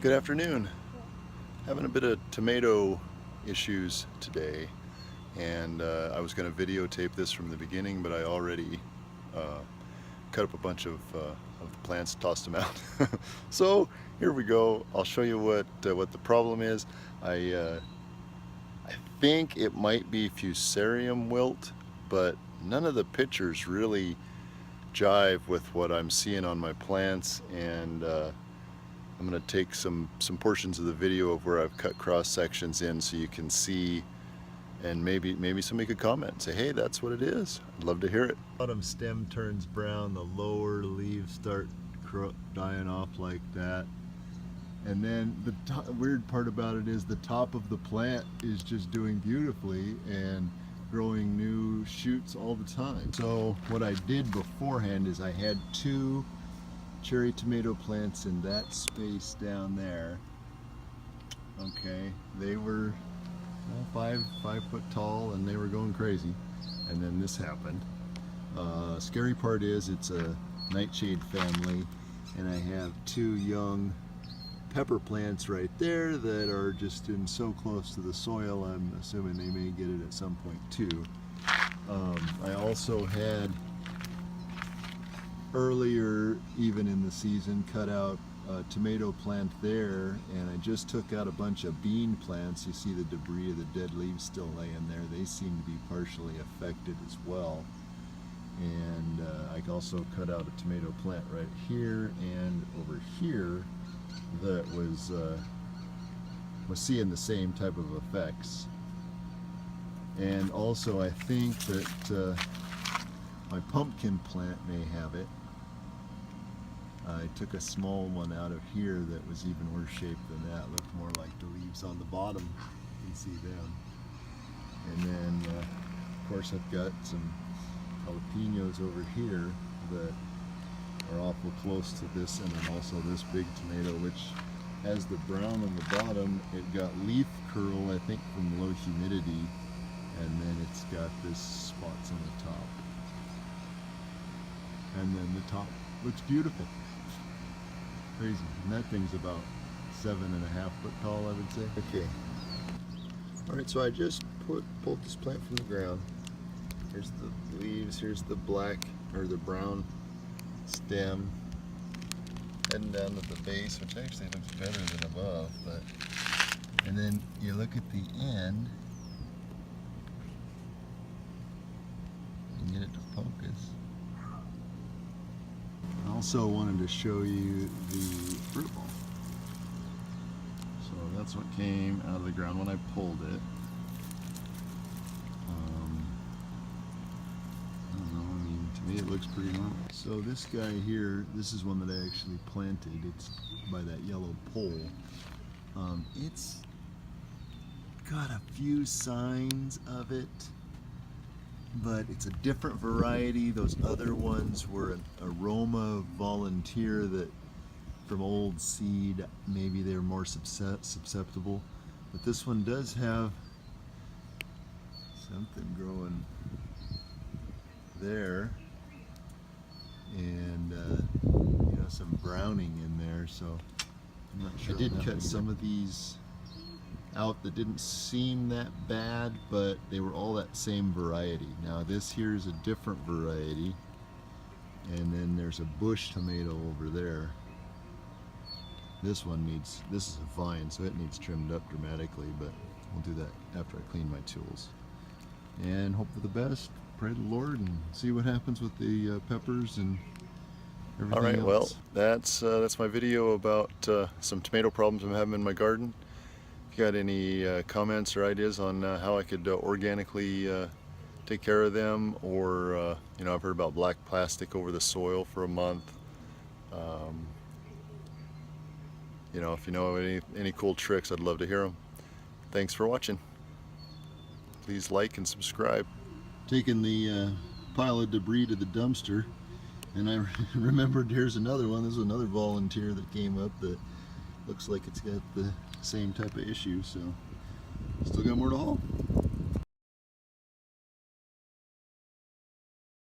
Good afternoon. Having a bit of tomato issues today, and I was going to videotape this from the beginning, but I already cut up a bunch of the plants, tossed them out. So here we go. I'll show you what the problem is. I think it might be fusarium wilt, but none of the pictures really jive with what I'm seeing on my plants, and I'm going to take some portions of the video of where I've cut cross sections in so you can see, and maybe somebody could comment and say, hey, that's what it is. I'd love to hear it. Bottom stem turns brown, the lower leaves start dying off like that, and then the weird part about it is the top of the plant is just doing beautifully and growing new shoots all the time. So what I did beforehand is I had two cherry tomato plants in that space down there. Okay, they were 5 foot tall and they were going crazy, and then this happened. Scary part is it's a nightshade family, and I have two young pepper plants right there that are just in so close to the soil, I'm assuming they may get it at some point too. I also had earlier, even in the season, cut out a tomato plant there, and I just took out a bunch of bean plants. You see the debris of the dead leaves still laying there. They seem to be partially affected as well. And I also cut out a tomato plant right here and over here that was seeing the same type of effects. And also I think that my pumpkin plant may have it. I took a small one out of here that was even worse shaped than that. Looked more like the leaves on the bottom. You can see them. And then, of course, I've got some jalapenos over here that are awful close to this, and then also this big tomato, which has the brown on the bottom. It got leaf curl, I think, from low humidity, and then it's got this spots on the top. And then the top looks beautiful. Crazy. And that thing's about 7.5 foot tall, I would say. Okay. Alright, so I just pulled this plant from the ground. Here's the leaves, here's the black, or the brown stem. Heading down to the base, which actually looks better than above, but and then you look at the end and get it to focus. I also wanted to show you the fruit ball. So that's what came out of the ground when I pulled it. I don't know, I mean, to me it looks pretty normal. So this guy here, this is one that I actually planted. It's by that yellow pole. It's got a few signs of it, but it's a different variety. Those other ones were an aroma volunteer that from old seed, maybe they're more susceptible, but this one does have something growing there, and you know, some browning in there. So I'm not sure. I did cut some of these out that didn't seem that bad, but they were all that same variety. Now this here is a different variety, and then there's a bush tomato over there. This one needs, this is a vine, so it needs trimmed up dramatically, but we'll do that after I clean my tools. And hope for the best, pray to the Lord, and see what happens with the peppers and everything else. All right, well, that's my video about some tomato problems I'm having in my garden. If you got any comments or ideas on how I could organically take care of them, or you know, I've heard about black plastic over the soil for a month. You know, if you know any cool tricks, I'd love to hear them. Thanks for watching. Please like and subscribe. Taking the pile of debris to the dumpster, and I remembered here's another one. This is another volunteer that came up that looks like it's got the same type of issue, so still got more to haul.